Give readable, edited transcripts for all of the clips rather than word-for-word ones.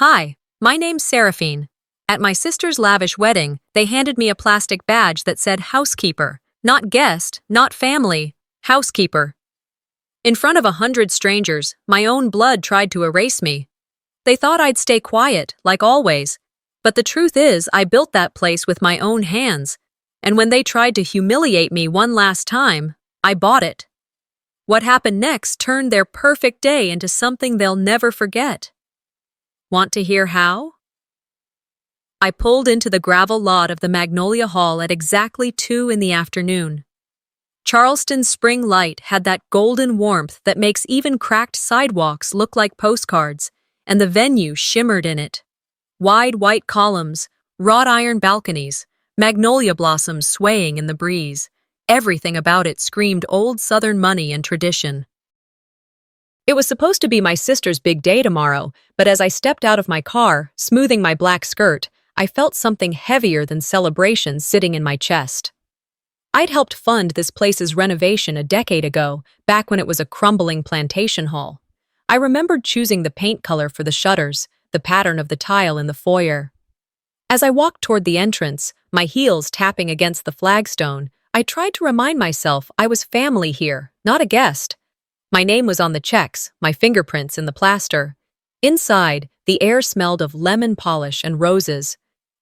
Hi, my name's Seraphine. At my sister's lavish wedding, they handed me a plastic badge that said housekeeper. Not guest, not family, housekeeper. In front of 100 strangers, my own blood tried to erase me. They thought I'd stay quiet, like always. But the truth is, I built that place with my own hands. And when they tried to humiliate me one last time, I bought it. What happened next turned their perfect day into something they'll never forget. Want to hear how? I pulled into the gravel lot of the Magnolia Hall at exactly 2 in the afternoon. Charleston's spring light had that golden warmth that makes even cracked sidewalks look like postcards, and the venue shimmered in it. Wide white columns, wrought iron balconies, magnolia blossoms swaying in the breeze. Everything about it screamed old Southern money and tradition. It was supposed to be my sister's big day tomorrow, but as I stepped out of my car, smoothing my black skirt, I felt something heavier than celebration sitting in my chest. I'd helped fund this place's renovation a decade ago, back when it was a crumbling plantation hall. I remembered choosing the paint color for the shutters, the pattern of the tile in the foyer. As I walked toward the entrance, my heels tapping against the flagstone, I tried to remind myself I was family here, not a guest. My name was on the checks, my fingerprints in the plaster. Inside, the air smelled of lemon polish and roses.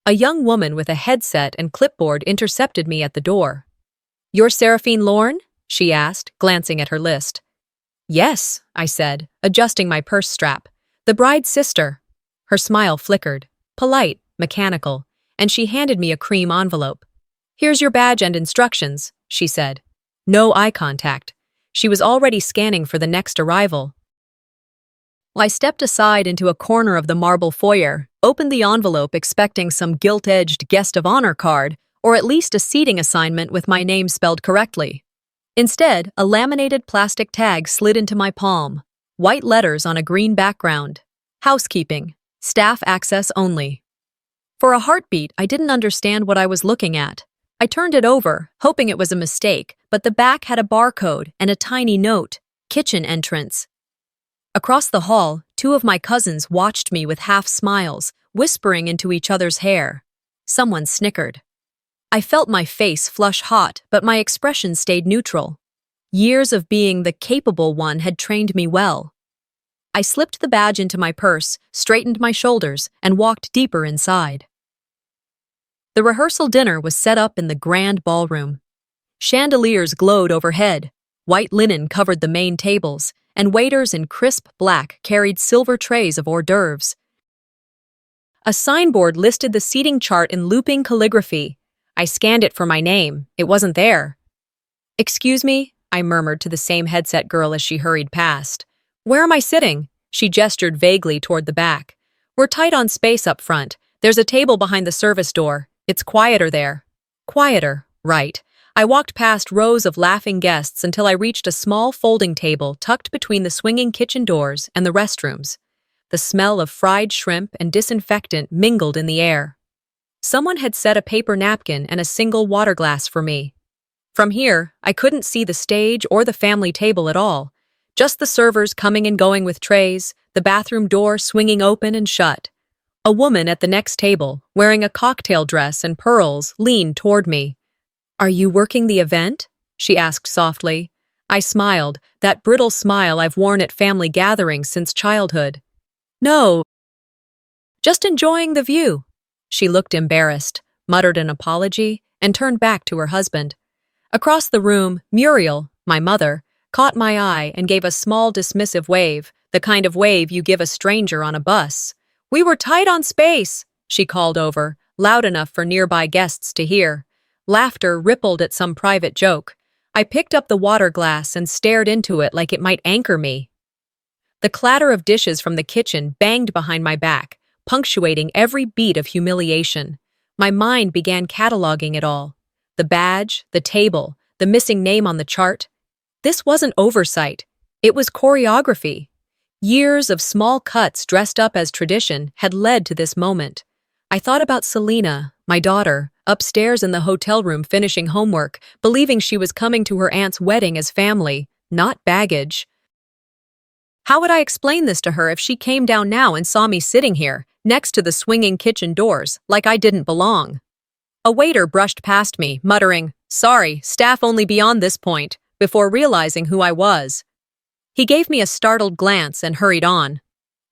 A young woman with a headset and clipboard intercepted me at the door. "You're Seraphine Lorne?" she asked, glancing at her list. "Yes," I said, adjusting my purse strap. "The bride's sister." Her smile flickered, polite, mechanical, and she handed me a cream envelope. "Here's your badge and instructions," she said. No eye contact. She was already scanning for the next arrival. I stepped aside into a corner of the marble foyer, opened the envelope expecting some gilt-edged guest of honor card, or at least a seating assignment with my name spelled correctly. Instead, a laminated plastic tag slid into my palm, white letters on a green background. Housekeeping. Staff access only. For a heartbeat, I didn't understand what I was looking at. I turned it over, hoping it was a mistake, but the back had a barcode and a tiny note, kitchen entrance. Across the hall, 2 of my cousins watched me with half smiles, whispering into each other's hair. Someone snickered. I felt my face flush hot, but my expression stayed neutral. Years of being the capable one had trained me well. I slipped the badge into my purse, straightened my shoulders, and walked deeper inside. The rehearsal dinner was set up in the grand ballroom. Chandeliers glowed overhead, white linen covered the main tables, and waiters in crisp black carried silver trays of hors d'oeuvres. A signboard listed the seating chart in looping calligraphy. I scanned it for my name. It wasn't there. "Excuse me," I murmured to the same headset girl as she hurried past. "Where am I sitting?" She gestured vaguely toward the back. "We're tight on space up front. There's a table behind the service door. It's quieter there." Quieter, right. I walked past rows of laughing guests until I reached a small folding table tucked between the swinging kitchen doors and the restrooms. The smell of fried shrimp and disinfectant mingled in the air. Someone had set a paper napkin and a single water glass for me. From here, I couldn't see the stage or the family table at all. Just the servers coming and going with trays, the bathroom door swinging open and shut. A woman at the next table, wearing a cocktail dress and pearls, leaned toward me. "Are you working the event?" she asked softly. I smiled, that brittle smile I've worn at family gatherings since childhood. "No, just enjoying the view." She looked embarrassed, muttered an apology, and turned back to her husband. Across the room, Muriel, my mother, caught my eye and gave a small dismissive wave, the kind of wave you give a stranger on a bus. "We were tight on space," she called over, loud enough for nearby guests to hear. Laughter rippled at some private joke. I picked up the water glass and stared into it like it might anchor me. The clatter of dishes from the kitchen banged behind my back, punctuating every beat of humiliation. My mind began cataloging it all. The badge, the table, the missing name on the chart. This wasn't oversight. It was choreography. Years of small cuts dressed up as tradition had led to this moment. I thought about Selena, my daughter, upstairs in the hotel room finishing homework, believing she was coming to her aunt's wedding as family, not baggage. How would I explain this to her if she came down now and saw me sitting here, next to the swinging kitchen doors, like I didn't belong? A waiter brushed past me, muttering, "Sorry, staff only beyond this point," before realizing who I was. He gave me a startled glance and hurried on.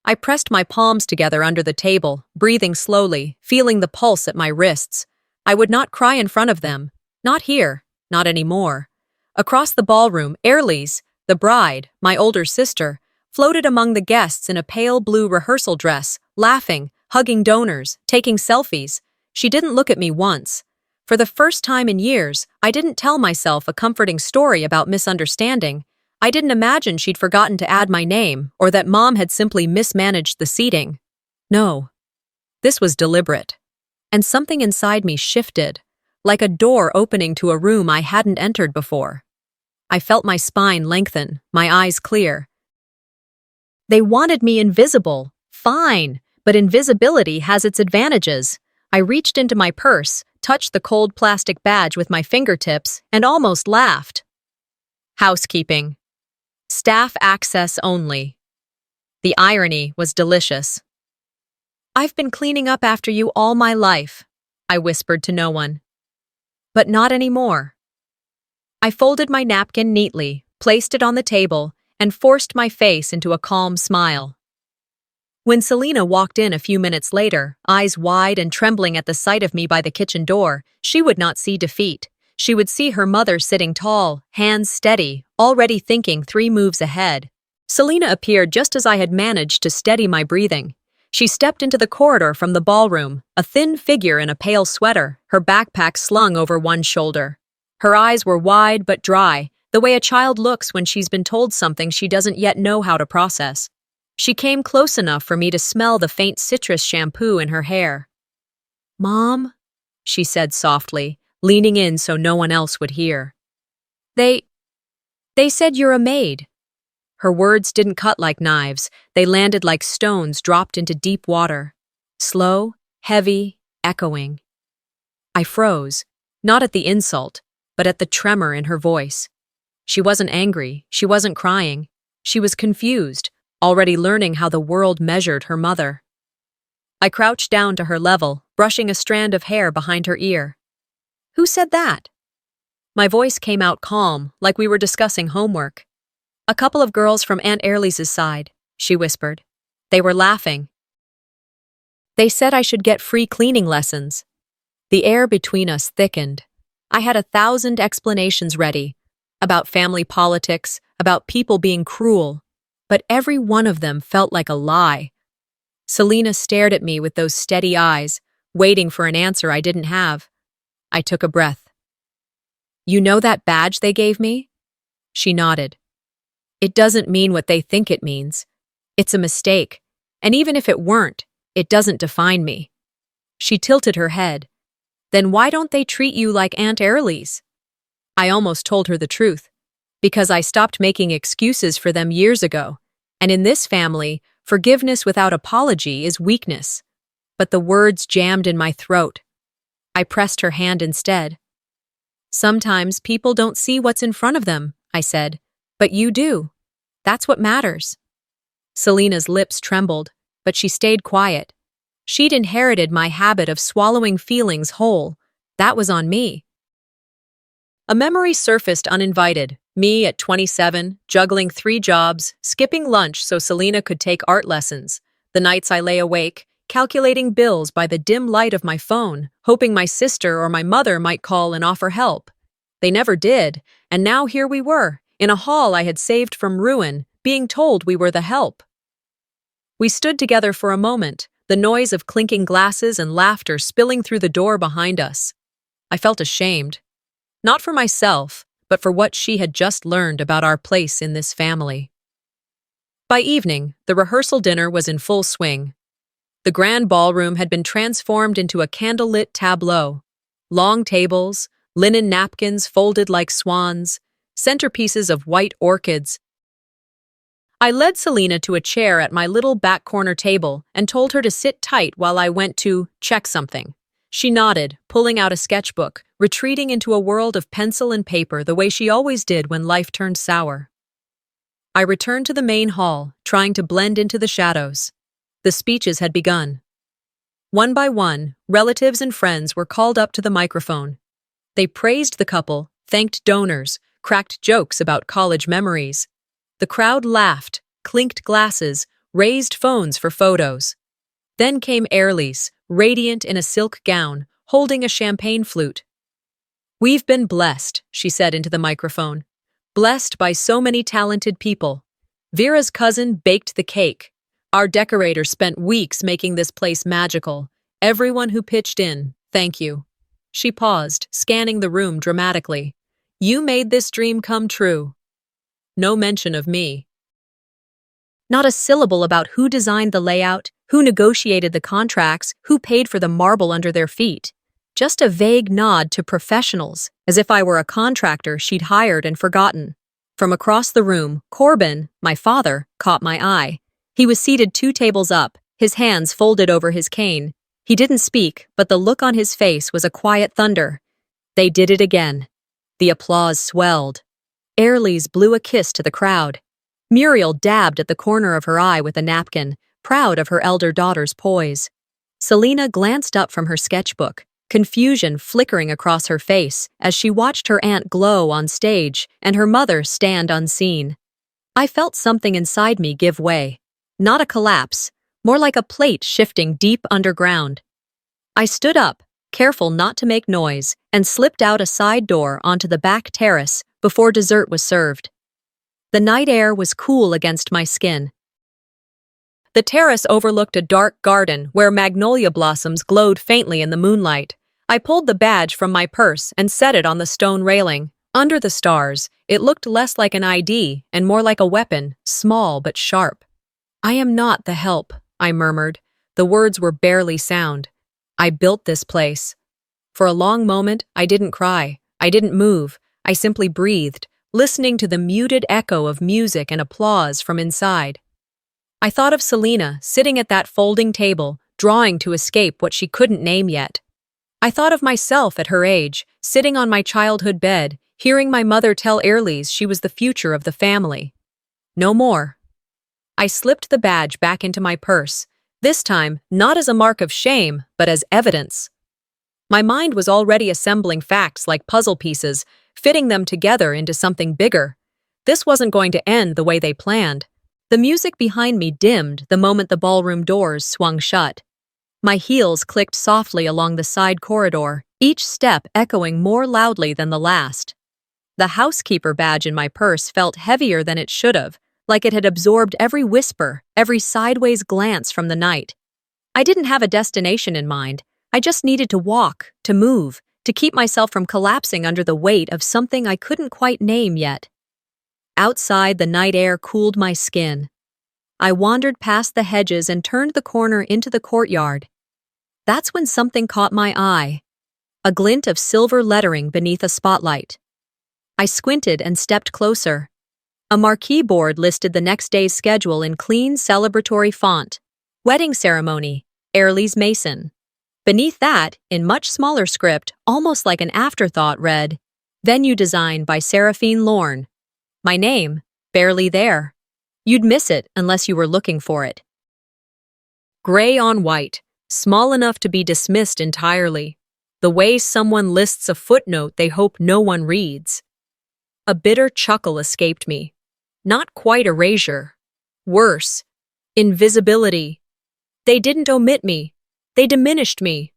I pressed my palms together under the table, breathing slowly, feeling the pulse at my wrists. I would not cry in front of them. Not here, not anymore. Across the ballroom, Airlys, the bride, my older sister, floated among the guests in a pale blue rehearsal dress, laughing, hugging donors, taking selfies. She didn't look at me once. For the first time in years, I didn't tell myself a comforting story about misunderstanding. I didn't imagine she'd forgotten to add my name, or that Mom had simply mismanaged the seating. No. This was deliberate. And something inside me shifted, like a door opening to a room I hadn't entered before. I felt my spine lengthen, my eyes clear. They wanted me invisible. Fine, but invisibility has its advantages. I reached into my purse, touched the cold plastic badge with my fingertips, and almost laughed. Housekeeping. Staff access only. The irony was delicious. "I've been cleaning up after you all my life," I whispered to no one. But not anymore. I folded my napkin neatly, placed it on the table, and forced my face into a calm smile. When Selena walked in a few minutes later, eyes wide and trembling at the sight of me by the kitchen door, she would not see defeat. She would see her mother sitting tall, hands steady, already thinking 3 moves ahead. Selena appeared just as I had managed to steady my breathing. She stepped into the corridor from the ballroom, a thin figure in a pale sweater, her backpack slung over one shoulder. Her eyes were wide but dry, the way a child looks when she's been told something she doesn't yet know how to process. She came close enough for me to smell the faint citrus shampoo in her hair. "Mom," she said softly, leaning in so no one else would hear. They said you're a maid." Her words didn't cut like knives, they landed like stones dropped into deep water. Slow, heavy, echoing. I froze, not at the insult, but at the tremor in her voice. She wasn't angry, she wasn't crying. She was confused, already learning how the world measured her mother. I crouched down to her level, brushing a strand of hair behind her ear. "Who said that?" My voice came out calm, like we were discussing homework. "A couple of girls from Aunt Airlys's side," she whispered. "They were laughing. They said I should get free cleaning lessons." The air between us thickened. I had 1,000 explanations ready, about family politics, about people being cruel, but every one of them felt like a lie. Selena stared at me with those steady eyes, waiting for an answer I didn't have. I took a breath. "You know that badge they gave me?" She nodded. "It doesn't mean what they think it means. It's a mistake, and even if it weren't, it doesn't define me." She tilted her head. "Then why don't they treat you like Aunt Airlys?" I almost told her the truth. Because I stopped making excuses for them years ago, and in this family, forgiveness without apology is weakness. But the words jammed in my throat. I pressed her hand instead. "Sometimes people don't see what's in front of them," I said, "but you do. That's what matters." Selena's lips trembled, but she stayed quiet. She'd inherited my habit of swallowing feelings whole. That was on me. A memory surfaced uninvited. Me at 27, juggling 3 jobs, skipping lunch so Selena could take art lessons. The nights I lay awake, calculating bills by the dim light of my phone, hoping my sister or my mother might call and offer help. They never did, and now here we were, in a hall I had saved from ruin, being told we were the help. We stood together for a moment, the noise of clinking glasses and laughter spilling through the door behind us. I felt ashamed. Not for myself, but for what she had just learned about our place in this family. By evening, the rehearsal dinner was in full swing. The grand ballroom had been transformed into a candlelit tableau. Long tables, linen napkins folded like swans, centerpieces of white orchids. I led Selena to a chair at my little back corner table and told her to sit tight while I went to check something. She nodded, pulling out a sketchbook, retreating into a world of pencil and paper the way she always did when life turned sour. I returned to the main hall, trying to blend into the shadows. The speeches had begun. One by one, relatives and friends were called up to the microphone. They praised the couple, thanked donors, cracked jokes about college memories. The crowd laughed, clinked glasses, raised phones for photos. Then came Airlies, radiant in a silk gown, holding a champagne flute. "We've been blessed," she said into the microphone. "Blessed by so many talented people. Vera's cousin baked the cake. Our decorator spent weeks making this place magical. Everyone who pitched in, thank you." She paused, scanning the room dramatically. "You made this dream come true." No mention of me. Not a syllable about who designed the layout, who negotiated the contracts, who paid for the marble under their feet. Just a vague nod to professionals, as if I were a contractor she'd hired and forgotten. From across the room, Corbin, my father, caught my eye. He was seated 2 tables up, his hands folded over his cane. He didn't speak, but the look on his face was a quiet thunder. They did it again. The applause swelled. Airlies blew a kiss to the crowd. Muriel dabbed at the corner of her eye with a napkin, proud of her elder daughter's poise. Selena glanced up from her sketchbook, confusion flickering across her face as she watched her aunt glow on stage and her mother stand unseen. I felt something inside me give way. Not a collapse, more like a plate shifting deep underground. I stood up, careful not to make noise, and slipped out a side door onto the back terrace before dessert was served. The night air was cool against my skin. The terrace overlooked a dark garden where magnolia blossoms glowed faintly in the moonlight. I pulled the badge from my purse and set it on the stone railing. Under the stars, it looked less like an ID and more like a weapon, small but sharp. "I am not the help," I murmured. The words were barely sound. "I built this place." For a long moment, I didn't cry. I didn't move. I simply breathed, listening to the muted echo of music and applause from inside. I thought of Selena sitting at that folding table, drawing to escape what she couldn't name yet. I thought of myself at her age, sitting on my childhood bed, hearing my mother tell Airlies she was the future of the family. No more. I slipped the badge back into my purse, this time not as a mark of shame, but as evidence. My mind was already assembling facts like puzzle pieces, fitting them together into something bigger. This wasn't going to end the way they planned. The music behind me dimmed the moment the ballroom doors swung shut. My heels clicked softly along the side corridor, each step echoing more loudly than the last. The housekeeper badge in my purse felt heavier than it should have, like it had absorbed every whisper, every sideways glance from the night. I didn't have a destination in mind. I just needed to walk, to move, to keep myself from collapsing under the weight of something I couldn't quite name yet. Outside, the night air cooled my skin. I wandered past the hedges and turned the corner into the courtyard. That's when something caught my eye. A glint of silver lettering beneath a spotlight. I squinted and stepped closer. A marquee board listed the next day's schedule in clean, celebratory font. Wedding ceremony, Airlies Mason. Beneath that, in much smaller script, almost like an afterthought, read, "Venue design by Seraphine Lorne." My name, barely there. You'd miss it unless you were looking for it. Gray on white, small enough to be dismissed entirely. The way someone lists a footnote they hope no one reads. A bitter chuckle escaped me. Not quite erasure. Worse, invisibility. They didn't omit me. They diminished me.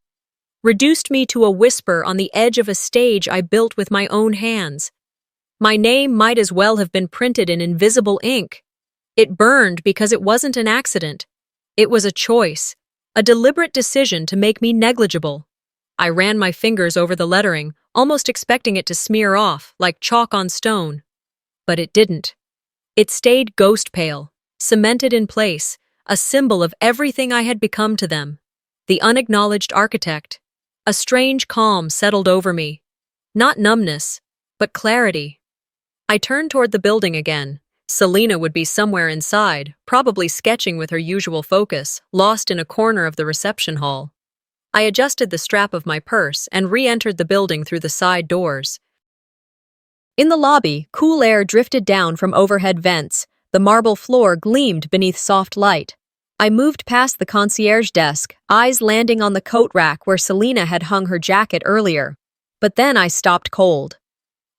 Reduced me to a whisper on the edge of a stage I built with my own hands. My name might as well have been printed in invisible ink. It burned because it wasn't an accident. It was a choice, a deliberate decision to make me negligible. I ran my fingers over the lettering, almost expecting it to smear off, like chalk on stone. But it didn't. It stayed ghost pale, cemented in place, a symbol of everything I had become to them. The unacknowledged architect. A strange calm settled over me. Not numbness, but clarity. I turned toward the building again. Selena would be somewhere inside, probably sketching with her usual focus, lost in a corner of the reception hall. I adjusted the strap of my purse and re-entered the building through the side doors. In the lobby, cool air drifted down from overhead vents, The marble floor gleamed beneath soft light. I moved past the concierge desk, eyes landing on the coat rack where Selena had hung her jacket earlier. But then I stopped cold.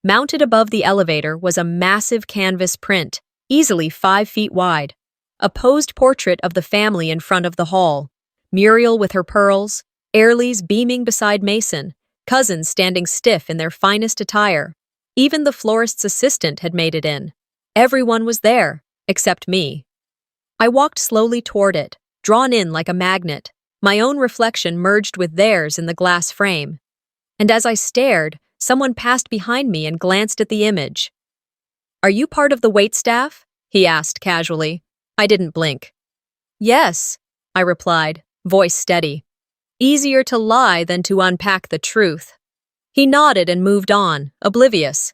Mounted above the elevator was a massive canvas print, easily 5 feet wide. A posed portrait of the family in front of the hall. Muriel with her pearls, Airlies beaming beside Mason, cousins standing stiff in their finest attire. Even the florist's assistant had made it in. Everyone was there, except me. I walked slowly toward it, drawn in like a magnet. My own reflection merged with theirs in the glass frame. And as I stared, someone passed behind me and glanced at the image. "Are you part of the waitstaff?" he asked casually. I didn't blink. "Yes," I replied, voice steady. Easier to lie than to unpack the truth. He nodded and moved on, oblivious.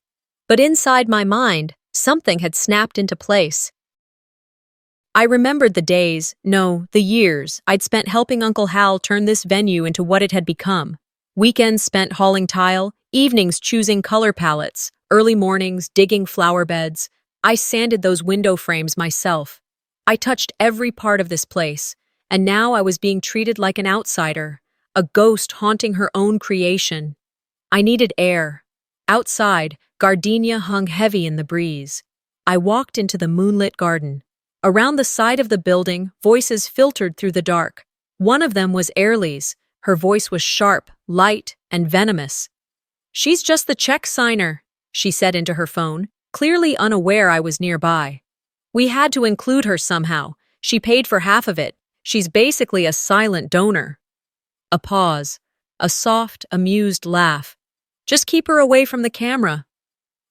But inside my mind, something had snapped into place. I remembered the days, no, the years, I'd spent helping Uncle Hal turn this venue into what it had become. Weekends spent hauling tile, evenings choosing color palettes, early mornings digging flower beds. I sanded those window frames myself. I touched every part of this place, and now I was being treated like an outsider, a ghost haunting her own creation. I needed air. Outside, gardenia hung heavy in the breeze. I walked into the moonlit garden. Around the side of the building, voices filtered through the dark. One of them was Airlies. Her voice was sharp, light, and venomous. "She's just the check signer," she said into her phone, clearly unaware I was nearby. "We had to include her somehow. She paid for half of it. She's basically a silent donor." A pause. A soft, amused laugh. "Just keep her away from the camera."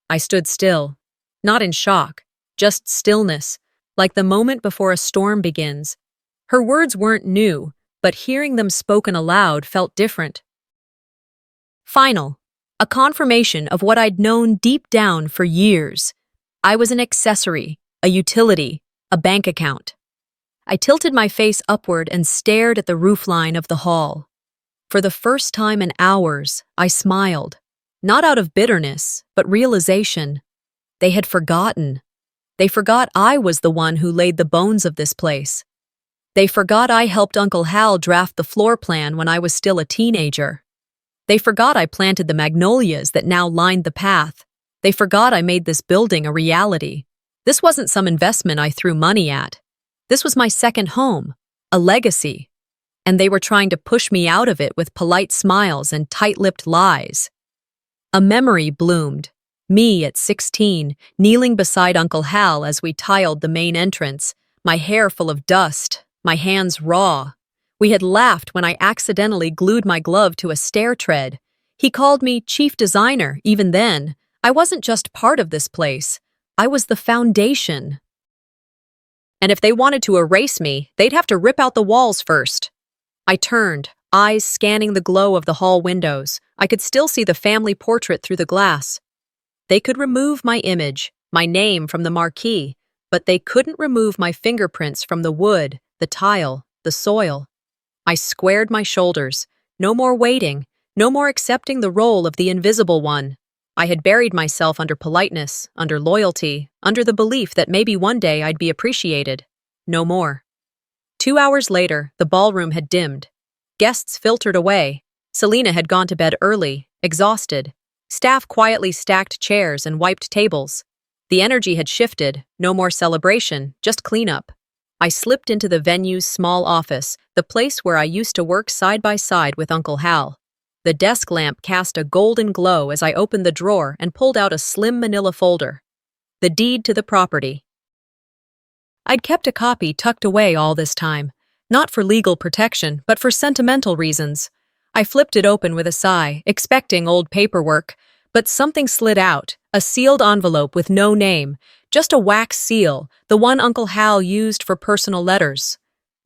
I stood still. Not in shock. Just stillness. Like the moment before a storm begins. Her words weren't new, but hearing them spoken aloud felt different. Final. A confirmation of what I'd known deep down for years. I was an accessory, a utility, a bank account. I tilted my face upward and stared at the roofline of the hall. For the first time in hours, I smiled. Not out of bitterness, but realization. They had forgotten. They forgot I was the one who laid the bones of this place. They forgot I helped Uncle Hal draft the floor plan when I was still a teenager. They forgot I planted the magnolias that now lined the path. They forgot I made this building a reality. This wasn't some investment I threw money at. This was my second home, a legacy. And they were trying to push me out of it with polite smiles and tight-lipped lies. A memory bloomed. Me at 16, kneeling beside Uncle Hal as we tiled the main entrance, my hair full of dust, my hands raw. We had laughed when I accidentally glued my glove to a stair tread. He called me chief designer even then. I wasn't just part of this place. I was the foundation. And if they wanted to erase me, they'd have to rip out the walls first. I turned, eyes scanning the glow of the hall windows. I could still see the family portrait through the glass. They could remove my image, my name from the marquee, but they couldn't remove my fingerprints from the wood, the tile, the soil. I squared my shoulders. No more waiting, no more accepting the role of the invisible one. I had buried myself under politeness, under loyalty, under the belief that maybe one day I'd be appreciated. No more. 2 hours later, the ballroom had dimmed. Guests filtered away. Selena had gone to bed early, exhausted. Staff quietly stacked chairs and wiped tables. The energy had shifted, no more celebration, just cleanup. I slipped into the venue's small office, the place where I used to work side by side with Uncle Hal. The desk lamp cast a golden glow as I opened the drawer and pulled out a slim manila folder. The deed to the property. I'd kept a copy tucked away all this time, not for legal protection, but for sentimental reasons. I flipped it open with a sigh, expecting old paperwork, but something slid out, a sealed envelope with no name, just a wax seal, the one Uncle Hal used for personal letters.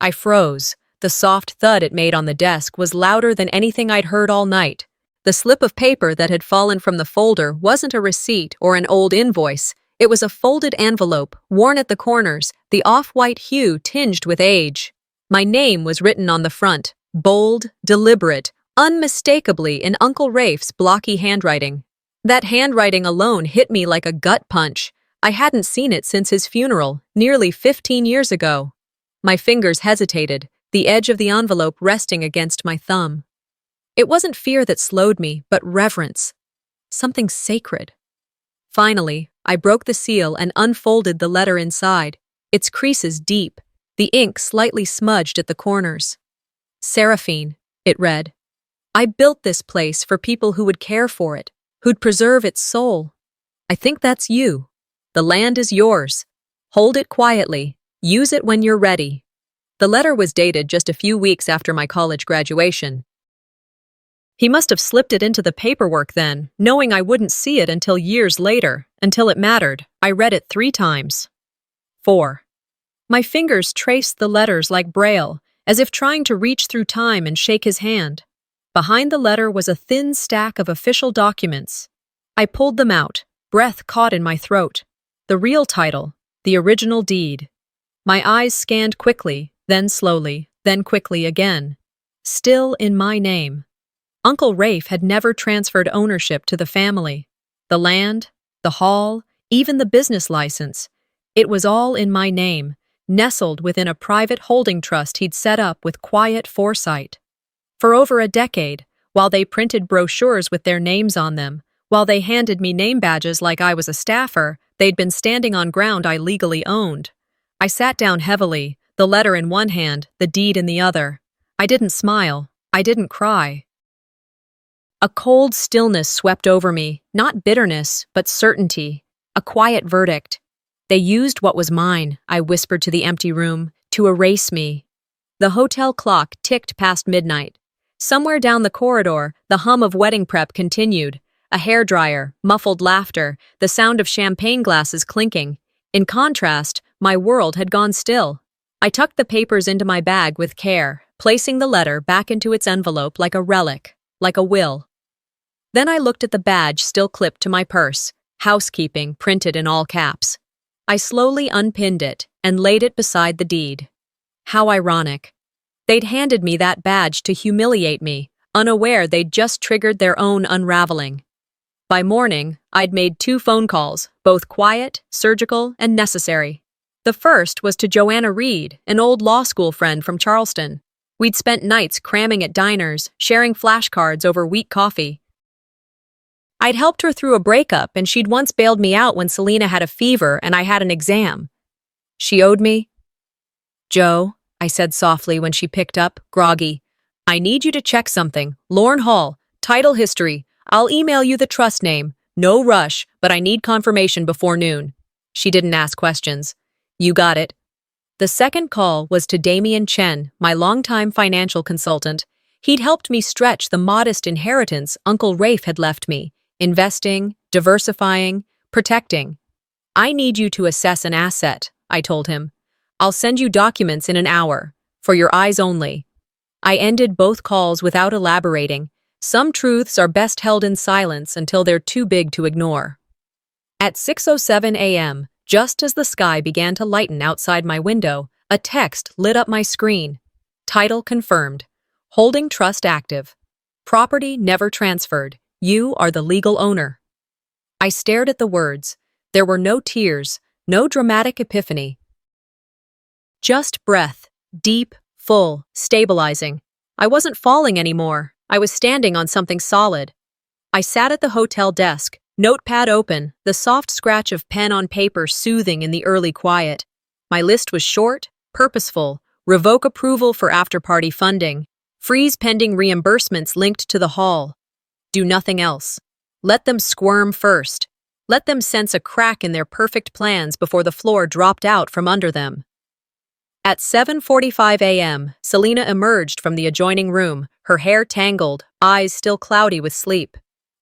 I froze. The soft thud it made on the desk was louder than anything I'd heard all night. The slip of paper that had fallen from the folder wasn't a receipt or an old invoice. It was a folded envelope, worn at the corners, the off-white hue tinged with age. My name was written on the front, bold, deliberate, unmistakably in Uncle Rafe's blocky handwriting. That handwriting alone hit me like a gut punch. I hadn't seen it since his funeral, nearly 15 years ago. My fingers hesitated, the edge of the envelope resting against my thumb. It wasn't fear that slowed me, but reverence. Something sacred. Finally, I broke the seal and unfolded the letter inside, its creases deep, the ink slightly smudged at the corners. Seraphine, it read. I built this place for people who would care for it, who'd preserve its soul. I think that's you. The land is yours. Hold it quietly. Use it when you're ready. The letter was dated just a few weeks after my college graduation. He must have slipped it into the paperwork then, knowing I wouldn't see it until years later, until it mattered. I read it 3 times. 4. My fingers traced the letters like braille, as if trying to reach through time and shake his hand. Behind the letter was a thin stack of official documents. I pulled them out, breath caught in my throat. The real title, the original deed. My eyes scanned quickly, then slowly, then quickly again. Still in my name. Uncle Rafe had never transferred ownership to the family. The land, the hall, even the business license. It was all in my name, nestled within a private holding trust he'd set up with quiet foresight. For over a decade, while they printed brochures with their names on them, while they handed me name badges like I was a staffer, they'd been standing on ground I legally owned. I sat down heavily, the letter in one hand, the deed in the other. I didn't smile. I didn't cry. A cold stillness swept over me, not bitterness, but certainty. A quiet verdict. They used what was mine, I whispered to the empty room, to erase me. The hotel clock ticked past midnight. Somewhere down the corridor, the hum of wedding prep continued. A hairdryer, muffled laughter, the sound of champagne glasses clinking. In contrast, my world had gone still. I tucked the papers into my bag with care, placing the letter back into its envelope like a relic, like a will. Then I looked at the badge still clipped to my purse, housekeeping printed in all caps. I slowly unpinned it and laid it beside the deed. How ironic. They'd handed me that badge to humiliate me, unaware they'd just triggered their own unraveling. By morning, I'd made 2 phone calls, both quiet, surgical, and necessary. The first was to Joanna Reed, an old law school friend from Charleston. We'd spent nights cramming at diners, sharing flashcards over weak coffee. I'd helped her through a breakup, and she'd once bailed me out when Selena had a fever and I had an exam. She owed me. "Joe," I said softly when she picked up, groggy, "I need you to check something. Lorne Hall, title history. I'll email you the trust name. No rush, but I need confirmation before noon." She didn't ask questions. "You got it." The second call was to Damien Chen, my longtime financial consultant. He'd helped me stretch the modest inheritance Uncle Rafe had left me, investing, diversifying, protecting. "I need you to assess an asset," I told him. "I'll send you documents in an hour, for your eyes only." I ended both calls without elaborating. Some truths are best held in silence until they're too big to ignore. At 6:07 a.m., just as the sky began to lighten outside my window, a text lit up my screen. Title confirmed. Holding trust active. Property never transferred. You are the legal owner. I stared at the words. There were no tears, no dramatic epiphany. Just breath, deep, full, stabilizing. I wasn't falling anymore. I was standing on something solid. I sat at the hotel desk, notepad open, the soft scratch of pen on paper soothing in the early quiet. My list was short, purposeful. Revoke approval for after-party funding. Freeze pending reimbursements linked to the hall. Do nothing else. Let them squirm first. Let them sense a crack in their perfect plans before the floor dropped out from under them. At 7:45 a.m., Selena emerged from the adjoining room, her hair tangled, eyes still cloudy with sleep.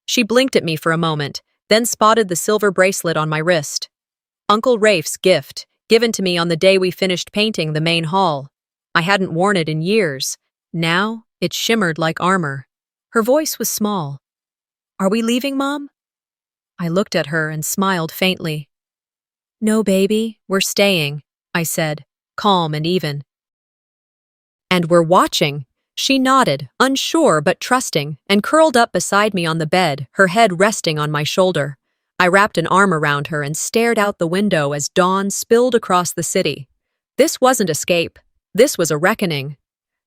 She blinked at me for a moment, then spotted the silver bracelet on my wrist. Uncle Rafe's gift, given to me on the day we finished painting the main hall. I hadn't worn it in years. Now, it shimmered like armor. Her voice was small. "Are we leaving, Mom?" I looked at her and smiled faintly. "No, baby, we're staying," I said, calm and even. "And we're watching." She nodded, unsure but trusting, and curled up beside me on the bed, her head resting on my shoulder. I wrapped an arm around her and stared out the window as dawn spilled across the city. This wasn't escape. This was a reckoning.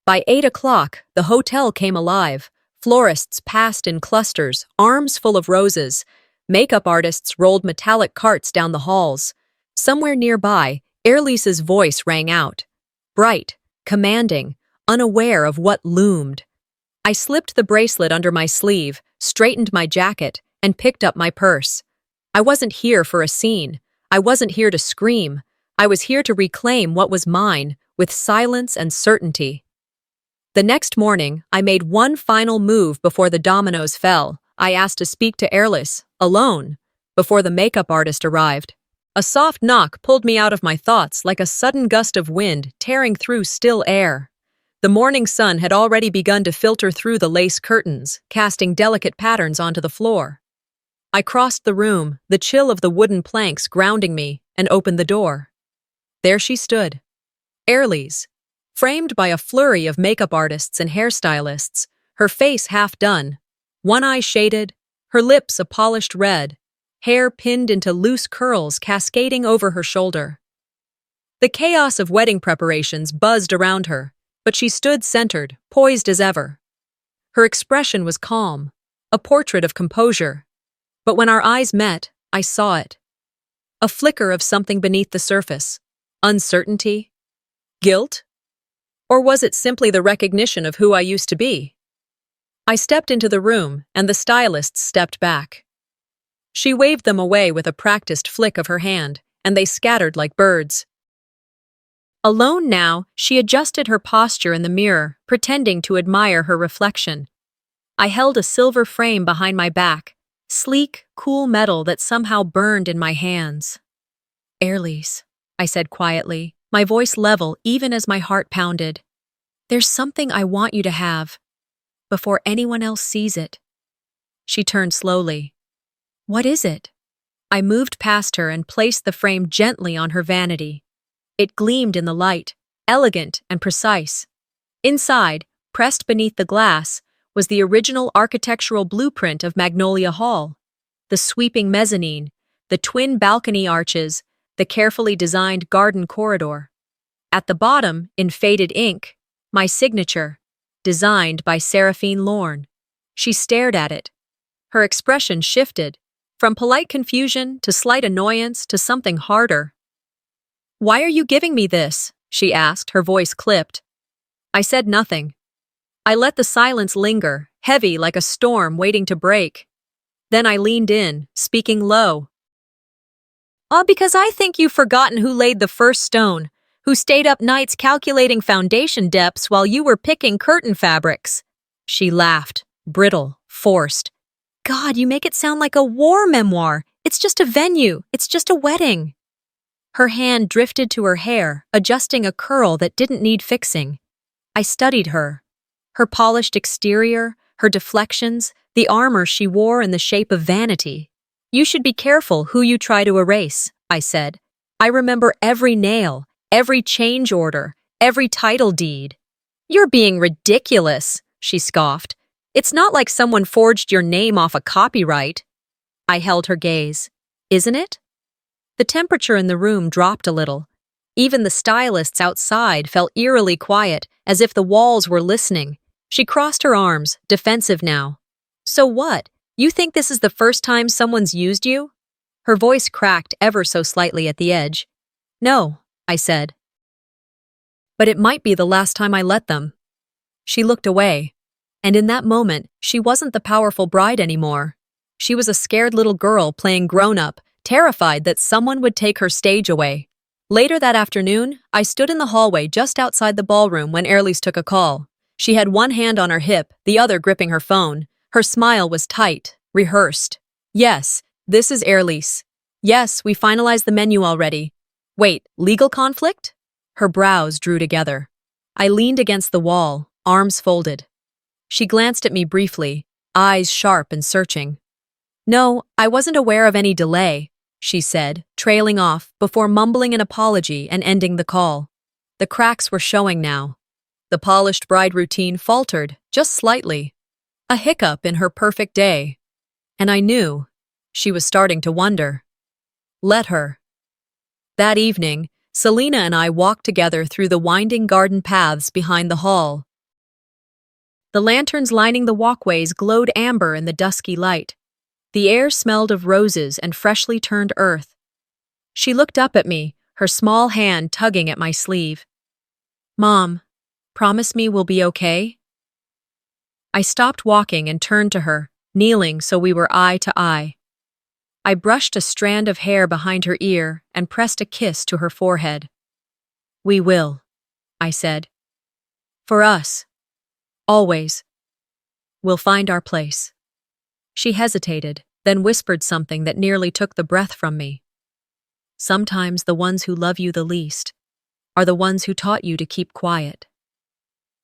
By 8 o'clock, the hotel came alive. Florists passed in clusters, arms full of roses. Makeup artists rolled metallic carts down the halls. Somewhere nearby, Airlisa's voice rang out. Bright, commanding, unaware of what loomed. I slipped the bracelet under my sleeve, straightened my jacket, and picked up my purse. I wasn't here for a scene. I wasn't here to scream. I was here to reclaim what was mine, with silence and certainty. The next morning, I made one final move before the dominoes fell. I asked to speak to Airlis, alone, before the makeup artist arrived. A soft knock pulled me out of my thoughts like a sudden gust of wind tearing through still air. The morning sun had already begun to filter through the lace curtains, casting delicate patterns onto the floor. I crossed the room, the chill of the wooden planks grounding me, and opened the door. There she stood, Airlis, framed by a flurry of makeup artists and hairstylists, her face half done, one eye shaded, her lips a polished red, hair pinned into loose curls cascading over her shoulder. The chaos of wedding preparations buzzed around her, but she stood centered, poised as ever. Her expression was calm, a portrait of composure. But when our eyes met, I saw it. A flicker of something beneath the surface. Uncertainty? Guilt? Or was it simply the recognition of who I used to be? I stepped into the room, and the stylists stepped back. She waved them away with a practiced flick of her hand, and they scattered like birds. Alone now, she adjusted her posture in the mirror, pretending to admire her reflection. I held a silver frame behind my back, sleek, cool metal that somehow burned in my hands. Airlis, I said quietly, my voice level even as my heart pounded. There's something I want you to have, before anyone else sees it. She turned slowly. What is it? I moved past her and placed the frame gently on her vanity. It gleamed in the light, elegant and precise. Inside, pressed beneath the glass, was the original architectural blueprint of Magnolia Hall. The sweeping mezzanine, the twin balcony arches, the carefully designed garden corridor. At the bottom, in faded ink, my signature, designed by Seraphine Lorne. She stared at it. Her expression shifted, from polite confusion to slight annoyance to something harder. Why are you giving me this? She asked, her voice clipped. I said nothing. I let the silence linger, heavy like a storm waiting to break. Then I leaned in, speaking low. Because I think you've forgotten who laid the first stone, who stayed up nights calculating foundation depths while you were picking curtain fabrics. She laughed, brittle, forced. God, you make it sound like a war memoir. It's just a venue. It's just a wedding. Her hand drifted to her hair, adjusting a curl that didn't need fixing. I studied her. Her polished exterior, her deflections, the armor she wore in the shape of vanity. You should be careful who you try to erase, I said. I remember every nail, every change order, every title deed. You're being ridiculous, she scoffed. It's not like someone forged your name off a copyright. I held her gaze. Isn't it? The temperature in the room dropped a little. Even the stylists outside felt eerily quiet, as if the walls were listening. She crossed her arms, defensive now. So what? You think this is the first time someone's used you? Her voice cracked ever so slightly at the edge. No, I said. But it might be the last time I let them. She looked away. And in that moment, she wasn't the powerful bride anymore. She was a scared little girl playing grown-up, terrified that someone would take her stage away. Later that afternoon, I stood in the hallway just outside the ballroom when Airlis took a call. She had one hand on her hip, the other gripping her phone. Her smile was tight, rehearsed. Yes, this is Airlis. Yes, we finalized the menu already. Wait, legal conflict? Her brows drew together. I leaned against the wall, arms folded. She glanced at me briefly, eyes sharp and searching. No, I wasn't aware of any delay, she said, trailing off before mumbling an apology and ending the call. The cracks were showing now. The polished bride routine faltered, just slightly. A hiccup in her perfect day. And I knew She was starting to wonder. Let her. That evening, Selena and I walked together through the winding garden paths behind the hall. The lanterns lining the walkways glowed amber in the dusky light. The air smelled of roses and freshly turned earth. She looked up at me, her small hand tugging at my sleeve. "Mom, promise me we'll be okay?" I stopped walking and turned to her, kneeling so we were eye to eye. I brushed a strand of hair behind her ear and pressed a kiss to her forehead. "We will," I said. "For us. Always. We'll find our place." She hesitated, then whispered something that nearly took the breath from me. "Sometimes the ones who love you the least are the ones who taught you to keep quiet."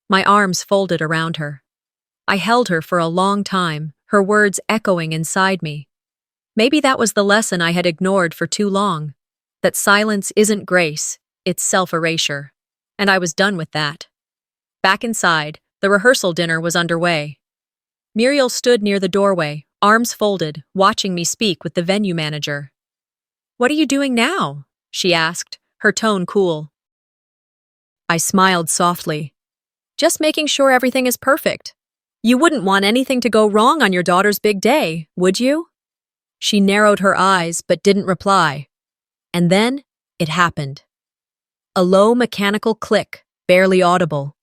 My arms folded around her. I held her for a long time, her words echoing inside me. Maybe that was the lesson I had ignored for too long, that silence isn't grace, it's self-erasure. And I was done with that. Back inside, the rehearsal dinner was underway. Muriel stood near the doorway, arms folded, watching me speak with the venue manager. "What are you doing now?" she asked, her tone cool. I smiled softly. "Just making sure everything is perfect. You wouldn't want anything to go wrong on your daughter's big day, would you?" She narrowed her eyes but didn't reply. And then, it happened. A low mechanical click, barely audible.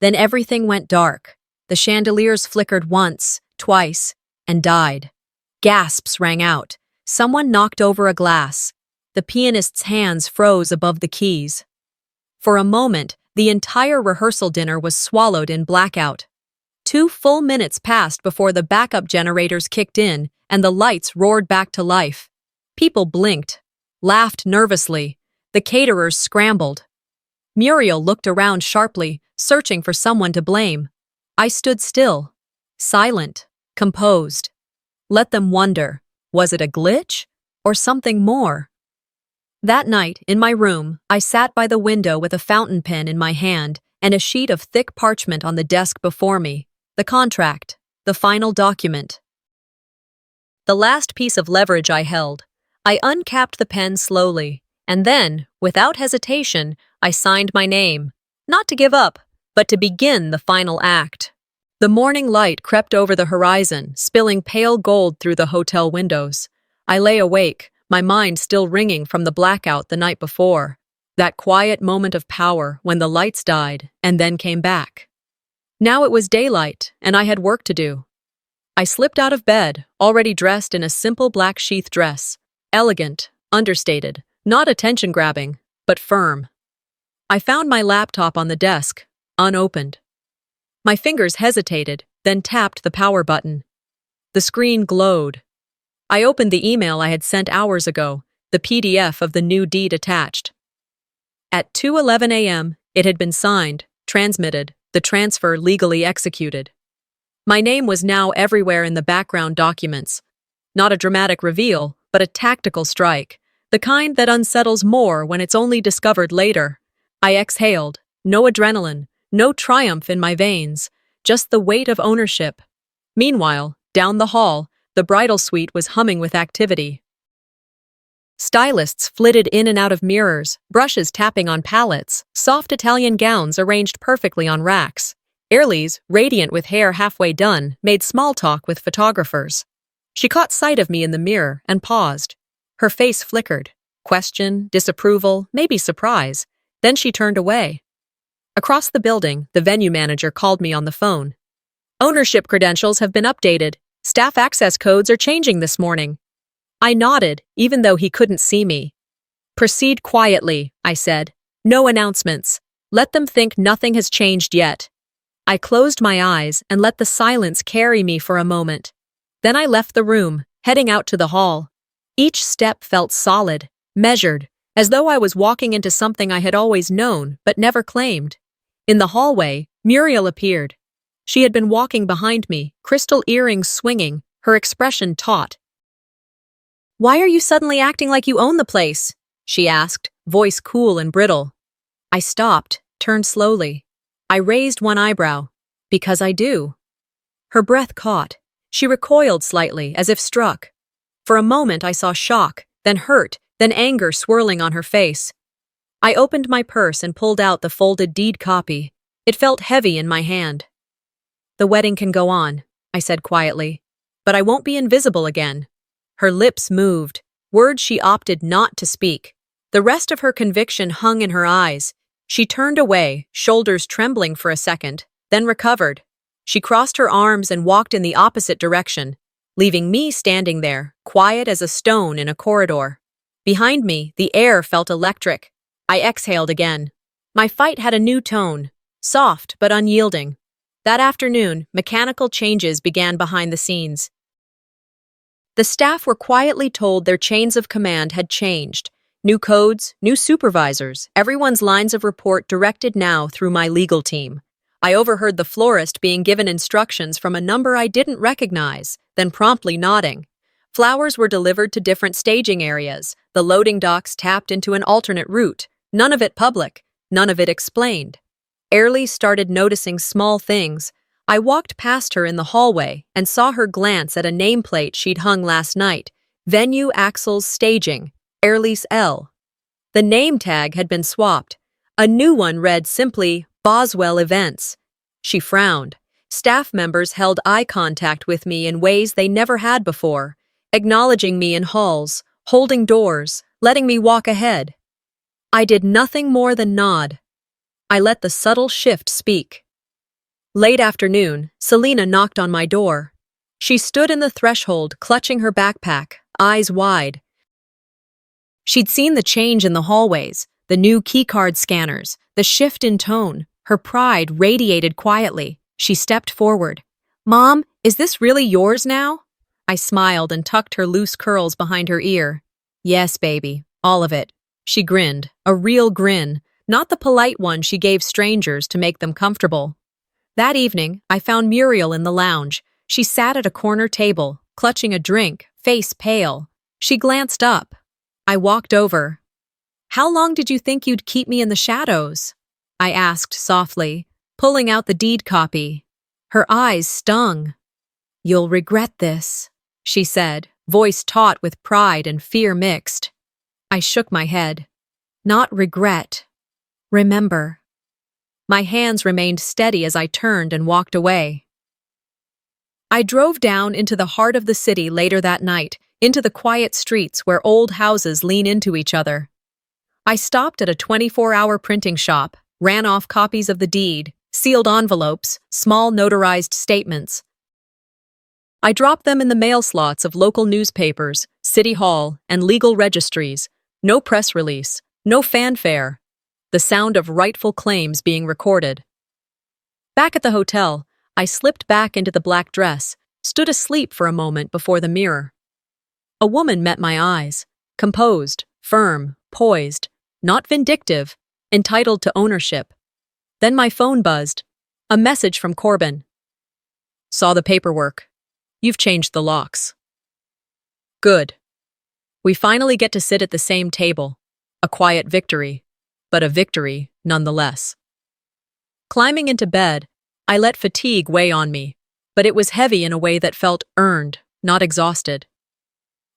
Then everything went dark. The chandeliers flickered once, twice, and died. Gasps rang out. Someone knocked over a glass. The pianist's hands froze above the keys. For a moment, the entire rehearsal dinner was swallowed in blackout. 2 full minutes passed before the backup generators kicked in and the lights roared back to life. People blinked, laughed nervously. The caterers scrambled. Muriel looked around sharply, searching for someone to blame. I stood still, silent, composed. Let them wonder, was it a glitch or something more? That night, in my room, I sat by the window with a fountain pen in my hand and a sheet of thick parchment on the desk before me. The contract, the final document. The last piece of leverage I held. I uncapped the pen slowly, and then, without hesitation, I signed my name. Not to give up, but to begin the final act. The morning light crept over the horizon, spilling pale gold through the hotel windows. I lay awake, my mind still ringing from the blackout the night before. That quiet moment of power when the lights died and then came back. Now it was daylight, and I had work to do. I slipped out of bed, already dressed in a simple black sheath dress. Elegant, understated, not attention-grabbing, but firm. I found my laptop on the desk, unopened. My fingers hesitated, then tapped the power button. The screen glowed. I opened the email I had sent hours ago, the PDF of the new deed attached. At 2:11 a.m., it had been signed, transmitted, the transfer legally executed. My name was now everywhere in the background documents. Not a dramatic reveal, but a tactical strike, the kind that unsettles more when it's only discovered later. I exhaled, no adrenaline, no triumph in my veins, just the weight of ownership. Meanwhile, down the hall, the bridal suite was humming with activity. Stylists flitted in and out of mirrors, brushes tapping on palettes, soft Italian gowns arranged perfectly on racks. Earlys, radiant with hair halfway done, made small talk with photographers. She caught sight of me in the mirror and paused. Her face flickered. Question, disapproval, maybe surprise. Then she turned away. Across the building, the venue manager called me on the phone. "Ownership credentials have been updated. Staff access codes are changing this morning." I nodded, even though he couldn't see me. "Proceed quietly," I said. "No announcements. Let them think nothing has changed yet." I closed my eyes and let the silence carry me for a moment. Then I left the room, heading out to the hall. Each step felt solid, measured, as though I was walking into something I had always known but never claimed. In the hallway, Muriel appeared. She had been walking behind me, crystal earrings swinging, her expression taut. "Why are you suddenly acting like you own the place?" she asked, voice cool and brittle. I stopped, turned slowly. I raised one eyebrow. "Because I do." Her breath caught. She recoiled slightly, as if struck. For a moment I saw shock, then hurt, then anger swirling on her face. I opened my purse and pulled out the folded deed copy. It felt heavy in my hand. "The wedding can go on," I said quietly. "But I won't be invisible again." Her lips moved, words she opted not to speak. The rest of her conviction hung in her eyes. She turned away, shoulders trembling for a second, then recovered. She crossed her arms and walked in the opposite direction, leaving me standing there, quiet as a stone in a corridor. Behind me, the air felt electric. I exhaled again. My fight had a new tone, soft but unyielding. That afternoon, mechanical changes began behind the scenes. The staff were quietly told their chains of command had changed. New codes, new supervisors, everyone's lines of report directed now through my legal team. I overheard the florist being given instructions from a number I didn't recognize, then promptly nodding. Flowers were delivered to different staging areas. The loading docks tapped into an alternate route. None of it public, none of it explained. Airlie started noticing small things. I walked past her in the hallway and saw her glance at a nameplate she'd hung last night. Venue Axel's Staging, Airlie's L. The name tag had been swapped. A new one read simply, Boswell Events. She frowned. Staff members held eye contact with me in ways they never had before, acknowledging me in halls, holding doors, letting me walk ahead. I did nothing more than nod. I let the subtle shift speak. Late afternoon, Selena knocked on my door. She stood in the threshold, clutching her backpack, eyes wide. She'd seen the change in the hallways, the new keycard scanners, the shift in tone. Her pride radiated quietly. She stepped forward. "Mom, is this really yours now?" I smiled and tucked her loose curls behind her ear. "Yes, baby, all of it." She grinned, a real grin, not the polite one she gave strangers to make them comfortable. That evening, I found Muriel in the lounge. She sat at a corner table, clutching a drink, face pale. She glanced up. I walked over. "How long did you think you'd keep me in the shadows?" I asked softly, pulling out the deed copy. Her eyes stung. "You'll regret this," she said, voice taut with pride and fear mixed. I shook my head. "Not regret. Remember." My hands remained steady as I turned and walked away. I drove down into the heart of the city later that night, into the quiet streets where old houses lean into each other. I stopped at a 24-hour printing shop, ran off copies of the deed, sealed envelopes, small notarized statements. I dropped them in the mail slots of local newspapers, city hall, and legal registries. No press release, no fanfare. The sound of rightful claims being recorded. Back at the hotel, I slipped back into the black dress, stood asleep for a moment before the mirror. A woman met my eyes, composed, firm, poised, not vindictive, entitled to ownership. Then my phone buzzed. A message from Corbin. "Saw the paperwork. You've changed the locks." Good. We finally get to sit at the same table. A quiet victory, but a victory nonetheless. Climbing into bed, I let fatigue weigh on me, but it was heavy in a way that felt earned, not exhausted.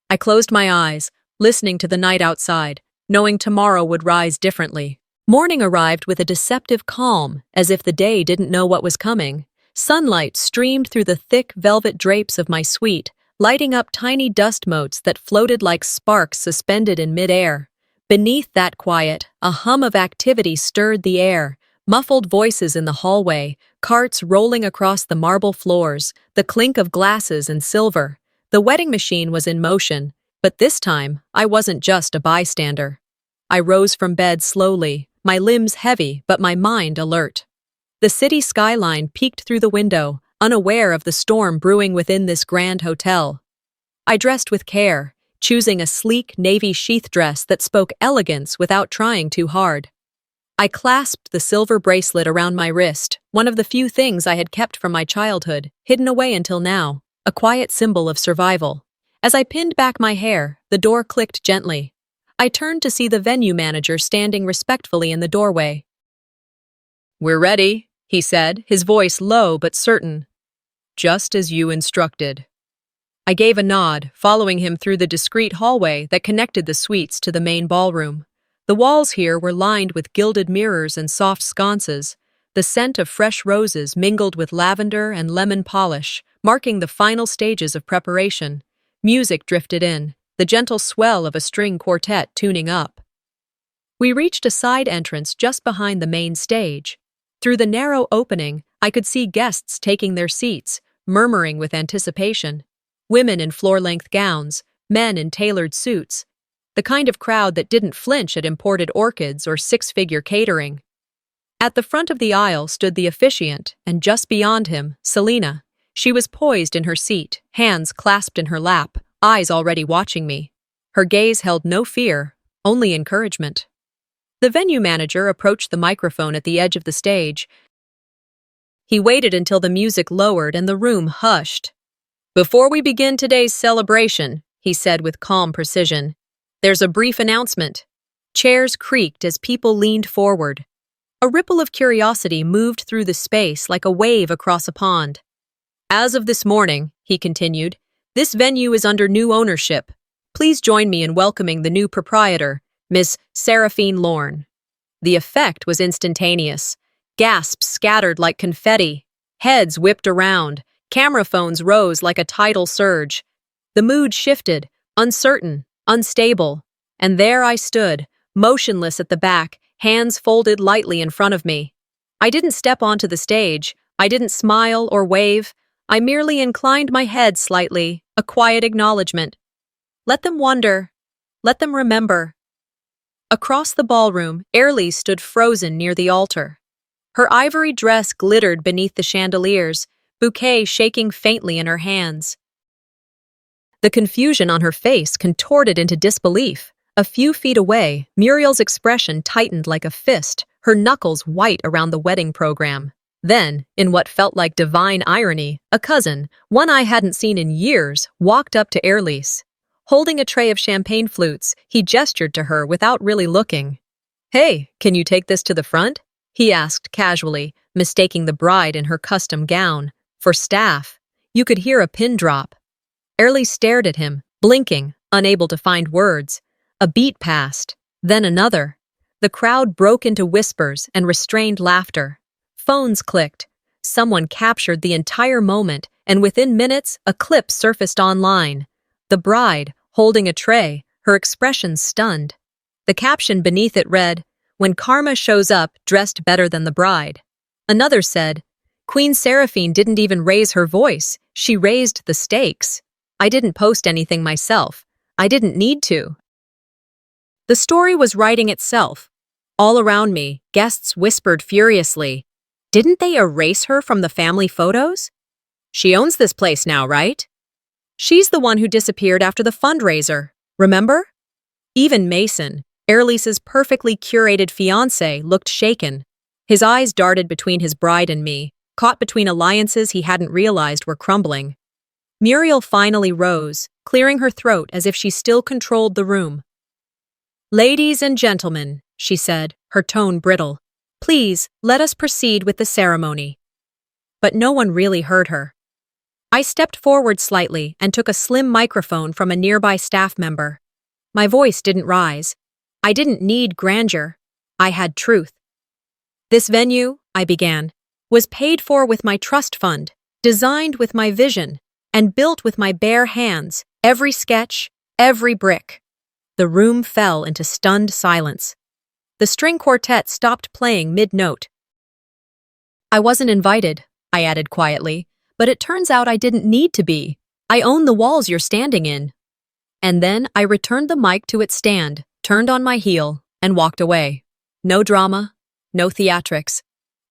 I closed my eyes, listening to the night outside, knowing tomorrow would rise differently. Morning arrived with a deceptive calm, as if the day didn't know what was coming. Sunlight streamed through the thick velvet drapes of my suite, lighting up tiny dust motes that floated like sparks suspended in midair. Beneath that quiet, a hum of activity stirred the air, muffled voices in the hallway, carts rolling across the marble floors, the clink of glasses and silver. The wedding machine was in motion, but this time I wasn't just a bystander. I rose from bed slowly, my limbs heavy but my mind alert. The city skyline peeked through the window, unaware of the storm brewing within this grand hotel. I dressed with care, choosing a sleek navy sheath dress that spoke elegance without trying too hard. I clasped the silver bracelet around my wrist, one of the few things I had kept from my childhood, hidden away until now, a quiet symbol of survival. As I pinned back my hair, the door clicked gently. I turned to see the venue manager standing respectfully in the doorway. "We're ready," he said, his voice low but certain. "Just as you instructed." I gave a nod, following him through the discreet hallway that connected the suites to the main ballroom. The walls here were lined with gilded mirrors and soft sconces. The scent of fresh roses mingled with lavender and lemon polish, marking the final stages of preparation. Music drifted in, the gentle swell of a string quartet tuning up. We reached a side entrance just behind the main stage. Through the narrow opening, I could see guests taking their seats, murmuring with anticipation. Women in floor-length gowns, men in tailored suits. The kind of crowd that didn't flinch at imported orchids or six-figure catering. At the front of the aisle stood the officiant, and just beyond him, Selena. She was poised in her seat, hands clasped in her lap, eyes already watching me. Her gaze held no fear, only encouragement. The venue manager approached the microphone at the edge of the stage. He waited until the music lowered and the room hushed. "Before we begin today's celebration," he said with calm precision, "there's a brief announcement." Chairs creaked as people leaned forward. A ripple of curiosity moved through the space like a wave across a pond. "As of this morning," he continued, "this venue is under new ownership. Please join me in welcoming the new proprietor, Miss Seraphine Lorne." The effect was instantaneous. Gasps scattered like confetti. Heads whipped around. Camera phones rose like a tidal surge. The mood shifted, uncertain, unstable. And there I stood, motionless at the back, hands folded lightly in front of me. I didn't step onto the stage. I didn't smile or wave. I merely inclined my head slightly, a quiet acknowledgement. Let them wonder. Let them remember. Across the ballroom, Airlie stood frozen near the altar. Her ivory dress glittered beneath the chandeliers, bouquet shaking faintly in her hands. The confusion on her face contorted into disbelief. A few feet away, Muriel's expression tightened like a fist, her knuckles white around the wedding program. Then, in what felt like divine irony, a cousin, one I hadn't seen in years, walked up to Airlie. Holding a tray of champagne flutes, he gestured to her without really looking. "Hey, can you take this to the front?" he asked casually, mistaking the bride in her custom gown for staff. You could hear a pin drop. Airlie stared at him, blinking, unable to find words. A beat passed, then another. The crowd broke into whispers and restrained laughter. Phones clicked. Someone captured the entire moment, and within minutes, a clip surfaced online. The bride, holding a tray, her expression stunned. The caption beneath it read, "When karma shows up, dressed better than the bride." Another said, "Queen Seraphine didn't even raise her voice. She raised the stakes. I didn't post anything myself. I didn't need to." The story was writing itself. All around me, guests whispered furiously. Didn't they erase her from the family photos? She owns this place now, right? She's the one who disappeared after the fundraiser, remember? Even Mason, Airlie's perfectly curated fiancé, looked shaken. His eyes darted between his bride and me, caught between alliances he hadn't realized were crumbling. Muriel finally rose, clearing her throat as if she still controlled the room. "Ladies and gentlemen," she said, her tone brittle, "please let us proceed with the ceremony." But no one really heard her. I stepped forward slightly and took a slim microphone from a nearby staff member. My voice didn't rise. I didn't need grandeur. I had truth. "This venue," I began, "was paid for with my trust fund, designed with my vision, and built with my bare hands, every sketch, every brick." The room fell into stunned silence. The string quartet stopped playing mid-note. "I wasn't invited," I added quietly, "but it turns out I didn't need to be. I own the walls you're standing in." And then I returned the mic to its stand, turned on my heel, and walked away. No drama, no theatrics,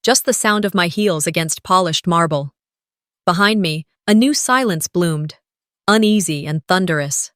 just the sound of my heels against polished marble. Behind me, a new silence bloomed, uneasy and thunderous.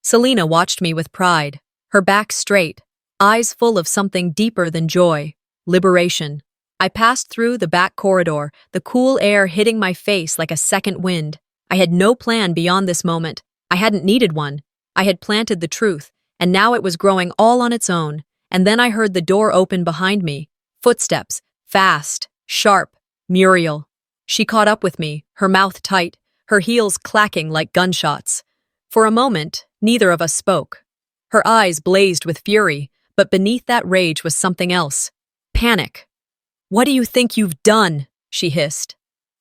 Selena watched me with pride, her back straight, eyes full of something deeper than joy, liberation. I passed through the back corridor, the cool air hitting my face like a second wind. I had no plan beyond this moment. I hadn't needed one. I had planted the truth, and now it was growing all on its own. And then I heard the door open behind me. Footsteps, fast, sharp, Muriel. She caught up with me, her mouth tight, her heels clacking like gunshots. For a moment, neither of us spoke. Her eyes blazed with fury, but beneath that rage was something else. Panic. "What do you think you've done?" she hissed.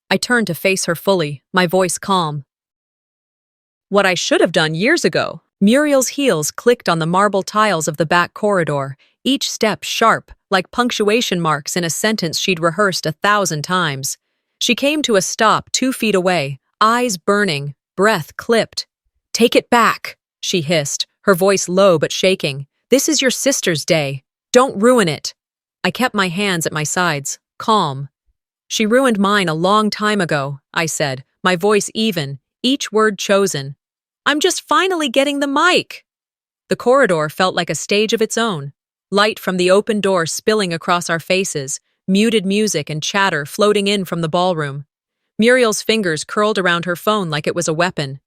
I turned to face her fully, my voice calm. "What I should have done years ago." Muriel's heels clicked on the marble tiles of the back corridor, each step sharp, like punctuation marks in a sentence she'd rehearsed 1,000 times. She came to a stop 2 feet away, eyes burning, breath clipped. "Take it back," she hissed, her voice low but shaking. "This is your sister's day. Don't ruin it." I kept my hands at my sides, calm. "She ruined mine a long time ago," I said, my voice even, each word chosen. "I'm just finally getting the mic." The corridor felt like a stage of its own. Light from the open door spilling across our faces, muted music and chatter floating in from the ballroom. Muriel's fingers curled around her phone like it was a weapon.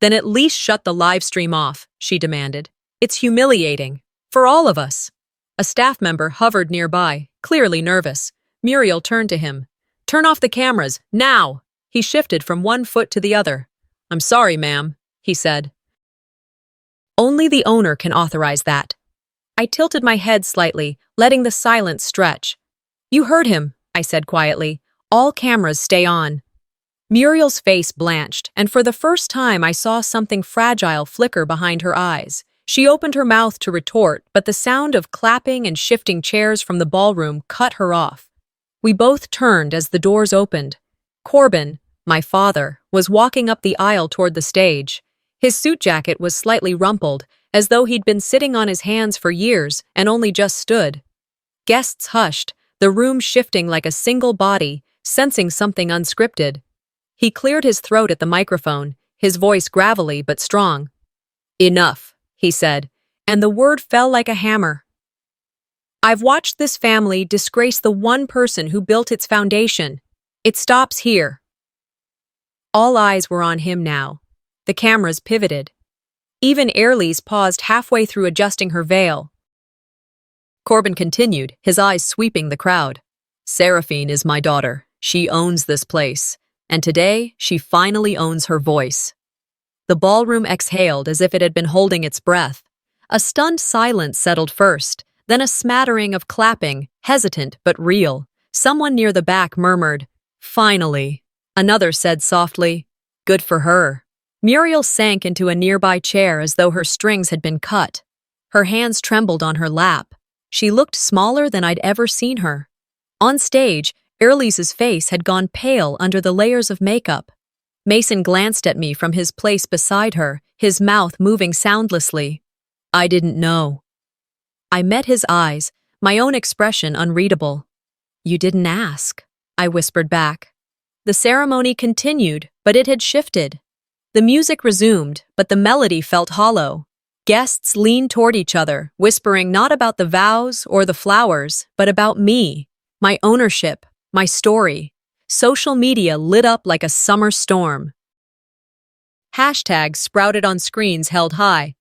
"Then at least shut the live stream off," she demanded. "It's humiliating. For all of us." A staff member hovered nearby, clearly nervous. Muriel turned to him. "Turn off the cameras, now!" He shifted from one foot to the other. "I'm sorry, ma'am," he said. "Only the owner can authorize that." I tilted my head slightly, letting the silence stretch. "You heard him," I said quietly. "All cameras stay on." Muriel's face blanched, and for the first time I saw something fragile flicker behind her eyes. She opened her mouth to retort, but the sound of clapping and shifting chairs from the ballroom cut her off. We both turned as the doors opened. Corbin, my father, was walking up the aisle toward the stage. His suit jacket was slightly rumpled, as though he'd been sitting on his hands for years and only just stood. Guests hushed, the room shifting like a single body, sensing something unscripted. He cleared his throat at the microphone, his voice gravelly but strong. "Enough," he said, and the word fell like a hammer. "I've watched this family disgrace the one person who built its foundation. It stops here." All eyes were on him now. The cameras pivoted. Even Airlise paused halfway through adjusting her veil. Corbin continued, his eyes sweeping the crowd. "Seraphine is my daughter. She owns this place. And today, she finally owns her voice." The ballroom exhaled as if it had been holding its breath. A stunned silence settled first, then a smattering of clapping, hesitant but real. Someone near the back murmured, "Finally." Another said softly, "Good for her." Muriel sank into a nearby chair as though her strings had been cut. Her hands trembled on her lap. She looked smaller than I'd ever seen her. On stage, Airlise's face had gone pale under the layers of makeup. Mason glanced at me from his place beside her, his mouth moving soundlessly. "I didn't know." I met his eyes, my own expression unreadable. "You didn't ask," I whispered back. The ceremony continued, but it had shifted. The music resumed, but the melody felt hollow. Guests leaned toward each other, whispering not about the vows or the flowers, but about me, my ownership, my story. Social media lit up like a summer storm. Hashtags sprouted on screens held high.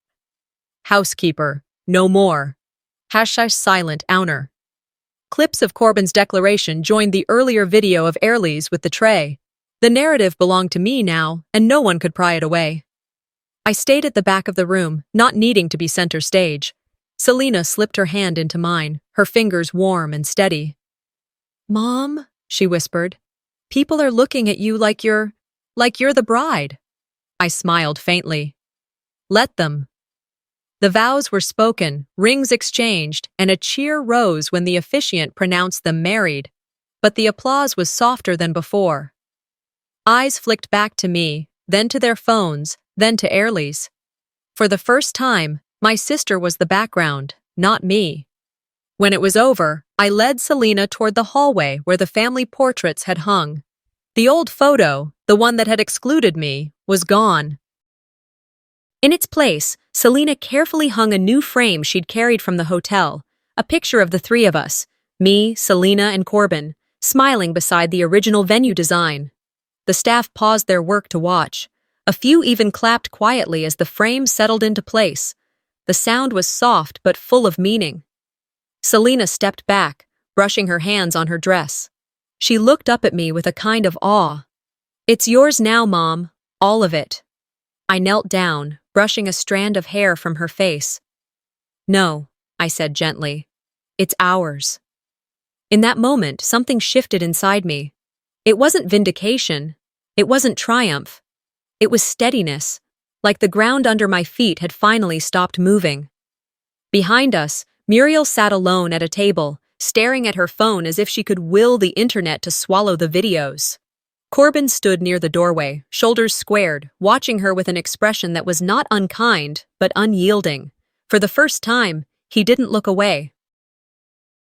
"Housekeeper, no more." #silent owner. Clips of Corbin's declaration joined the earlier video of Airlise with the tray. The narrative belonged to me now, and no one could pry it away. I stayed at the back of the room, not needing to be center stage. Selena slipped her hand into mine, her fingers warm and steady. "Mom," she whispered, "people are looking at you like you're the bride." I smiled faintly. "Let them." The vows were spoken, rings exchanged, and a cheer rose when the officiant pronounced them married. But the applause was softer than before. Eyes flicked back to me, then to their phones, then to Airlise. For the first time, my sister was the background, not me. When it was over, I led Selena toward the hallway where the family portraits had hung. The old photo, the one that had excluded me, was gone. In its place, Selena carefully hung a new frame she'd carried from the hotel, a picture of the three of us, me, Selena, and Corbin, smiling beside the original venue design. The staff paused their work to watch. A few even clapped quietly as the frame settled into place. The sound was soft but full of meaning. Selena stepped back, brushing her hands on her dress. She looked up at me with a kind of awe. "It's yours now, Mom. All of it. I knelt down, brushing a strand of hair from her face. No, I said gently. It's ours. In that moment, something shifted inside me. It wasn't vindication. It wasn't triumph. It was steadiness, like the ground under my feet had finally stopped moving. Behind us, Muriel sat alone at a table, staring at her phone as if she could will the internet to swallow the videos. Corbin stood near the doorway, shoulders squared, watching her with an expression that was not unkind, but unyielding. For the first time, he didn't look away.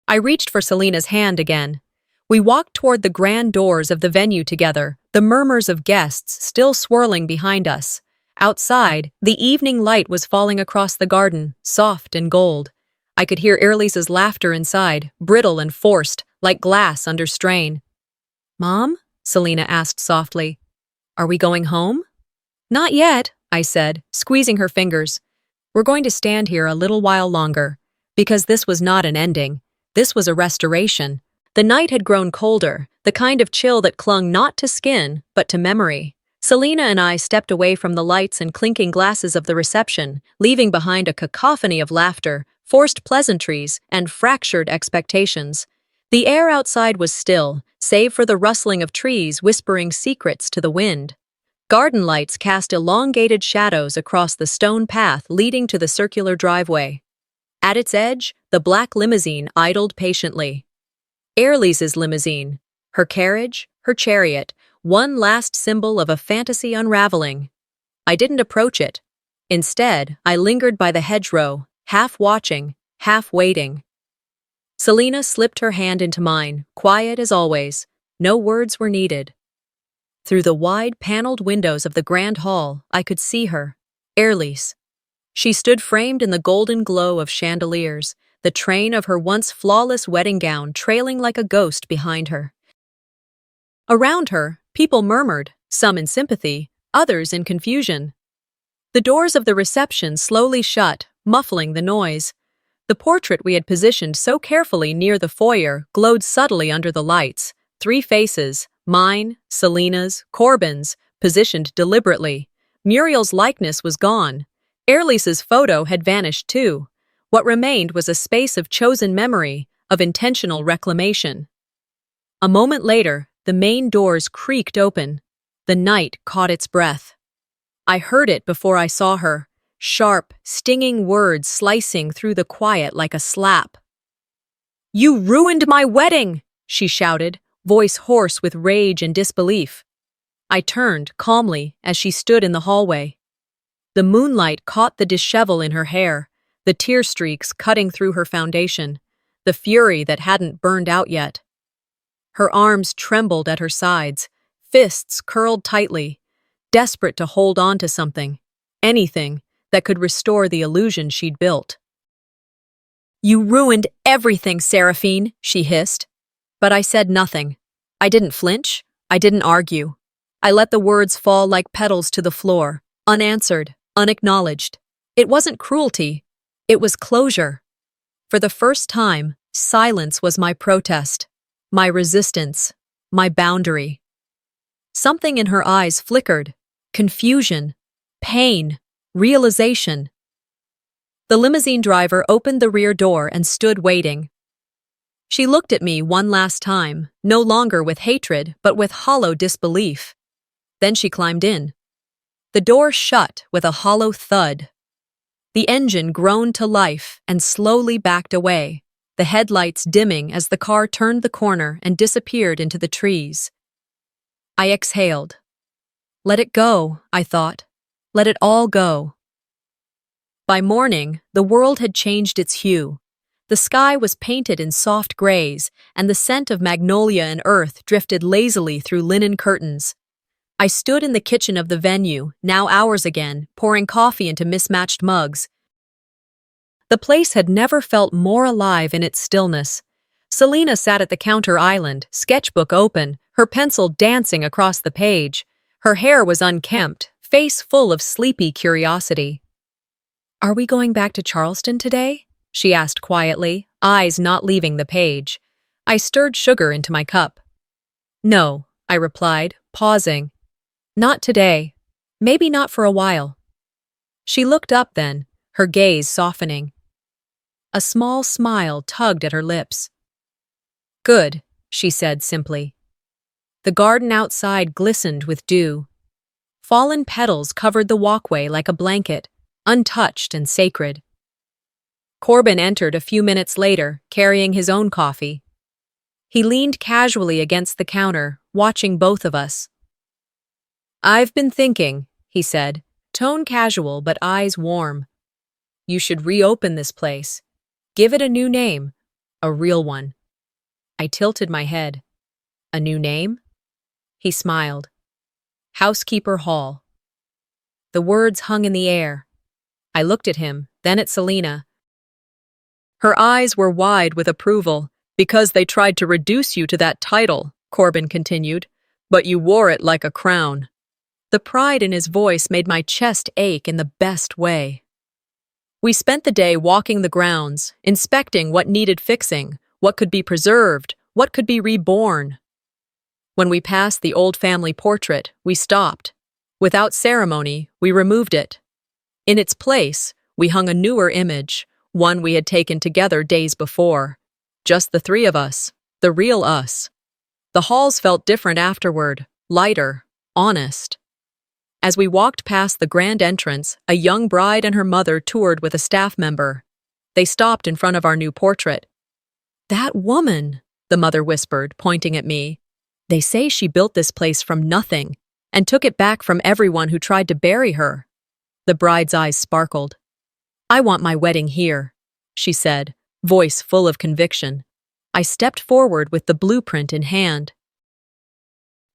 I reached for Selena's hand again. We walked toward the grand doors of the venue together, the murmurs of guests still swirling behind us. Outside, the evening light was falling across the garden, soft and gold. I could hear Erlisa's laughter inside, brittle and forced, like glass under strain. "Mom?" Selena asked softly. "Are we going home?" "Not yet," I said, squeezing her fingers. "We're going to stand here a little while longer, because this was not an ending. This was a restoration." The night had grown colder, the kind of chill that clung not to skin, but to memory. Selena and I stepped away from the lights and clinking glasses of the reception, leaving behind a cacophony of laughter, forced pleasantries, and fractured expectations. The air outside was still, save for the rustling of trees whispering secrets to the wind. Garden lights cast elongated shadows across the stone path leading to the circular driveway. At its edge, the black limousine idled patiently. Erlisa's limousine, her carriage, her chariot, one last symbol of a fantasy unraveling. I didn't approach it. Instead, I lingered by the hedgerow, half watching, half waiting. Selena slipped her hand into mine, quiet as always. No words were needed. Through the wide paneled windows of the grand hall, I could see her, Erlise. She stood framed in the golden glow of chandeliers, the train of her once flawless wedding gown trailing like a ghost behind her. Around her, people murmured, some in sympathy, others in confusion. The doors of the reception slowly shut, muffling the noise. The portrait we had positioned so carefully near the foyer glowed subtly under the lights. 3 faces, mine, Selena's, Corbin's, positioned deliberately. Muriel's likeness was gone. Erlisa's photo had vanished too. What remained was a space of chosen memory, of intentional reclamation. A moment later, the main doors creaked open. The night caught its breath. I heard it before I saw her, sharp, stinging words slicing through the quiet like a slap. "You ruined my wedding!" she shouted, voice hoarse with rage and disbelief. I turned, calmly, as she stood in the hallway. The moonlight caught the dishevel in her hair, the tear streaks cutting through her foundation, the fury that hadn't burned out yet. Her arms trembled at her sides, fists curled tightly, desperate to hold on to something, anything, that could restore the illusion she'd built. "You ruined everything, Seraphine," she hissed. But I said nothing. I didn't flinch. I didn't argue. I let the words fall like petals to the floor, unanswered, unacknowledged. It wasn't cruelty. It was closure. For the first time, silence was my protest, my resistance, my boundary. Something in her eyes flickered. Confusion, pain, realization. The limousine driver opened the rear door and stood waiting. She looked at me one last time, no longer with hatred, but with hollow disbelief. Then she climbed in. The door shut with a hollow thud. The engine groaned to life and slowly backed away, the headlights dimming as the car turned the corner and disappeared into the trees. I exhaled. Let it go, I thought. Let it all go. By morning, the world had changed its hue. The sky was painted in soft grays, and the scent of magnolia and earth drifted lazily through linen curtains. I stood in the kitchen of the venue, now ours again, pouring coffee into mismatched mugs. The place had never felt more alive in its stillness. Selena sat at the counter island, sketchbook open, her pencil dancing across the page. Her hair was unkempt, face full of sleepy curiosity. "Are we going back to Charleston today?" she asked quietly, eyes not leaving the page. I stirred sugar into my cup. "No," I replied, pausing. "Not today." Maybe not for a while. She looked up then, her gaze softening. A small smile tugged at her lips. Good, she said simply. The garden outside glistened with dew. Fallen petals covered the walkway like a blanket, untouched and sacred. Corbin entered a few minutes later, carrying his own coffee. He leaned casually against the counter, watching both of us. I've been thinking, he said, tone casual but eyes warm. You should reopen this place. Give it a new name, a real one. I tilted my head. A new name? He smiled. Housekeeper Hall. The words hung in the air. I looked at him, then at Selena. Her eyes were wide with approval. Because they tried to reduce you to that title, Corbin continued, but you wore it like a crown. The pride in his voice made my chest ache in the best way. We spent the day walking the grounds, inspecting what needed fixing, what could be preserved, what could be reborn. When we passed the old family portrait, we stopped. Without ceremony, we removed it. In its place, we hung a newer image, one we had taken together days before. Just the three of us, the real us. The halls felt different afterward, lighter, honest. As we walked past the grand entrance, a young bride and her mother toured with a staff member. They stopped in front of our new portrait. That woman, the mother whispered, pointing at me. They say she built this place from nothing and took it back from everyone who tried to bury her. The bride's eyes sparkled. I want my wedding here, she said, voice full of conviction. I stepped forward with the blueprint in hand.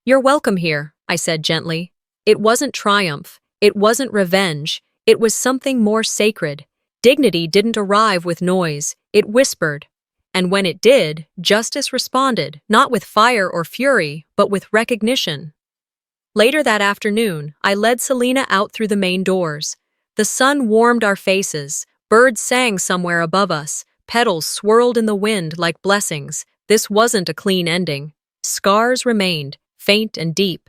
You're welcome here, I said gently. It wasn't triumph. It wasn't revenge. It was something more sacred. Dignity didn't arrive with noise. It whispered. And when it did, justice responded, not with fire or fury, but with recognition. Later that afternoon, I led Selena out through the main doors. The sun warmed our faces. Birds sang somewhere above us. Petals swirled in the wind like blessings. This wasn't a clean ending. Scars remained, faint and deep.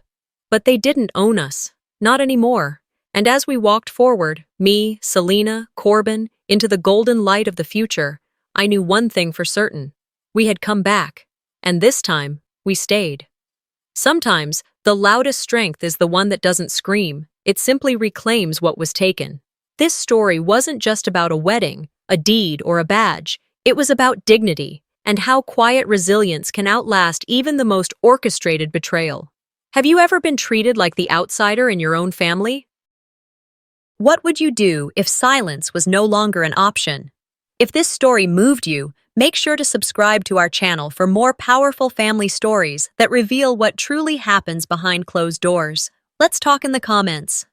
But they didn't own us. Not anymore. And as we walked forward, me, Selena, Corbin, into the golden light of the future, I knew one thing for certain. We had come back. And this time, we stayed. Sometimes, the loudest strength is the one that doesn't scream. It simply reclaims what was taken. This story wasn't just about a wedding, a deed, or a badge. It was about dignity and how quiet resilience can outlast even the most orchestrated betrayal. Have you ever been treated like the outsider in your own family? What would you do if silence was no longer an option? If this story moved you, make sure to subscribe to our channel for more powerful family stories that reveal what truly happens behind closed doors. Let's talk in the comments.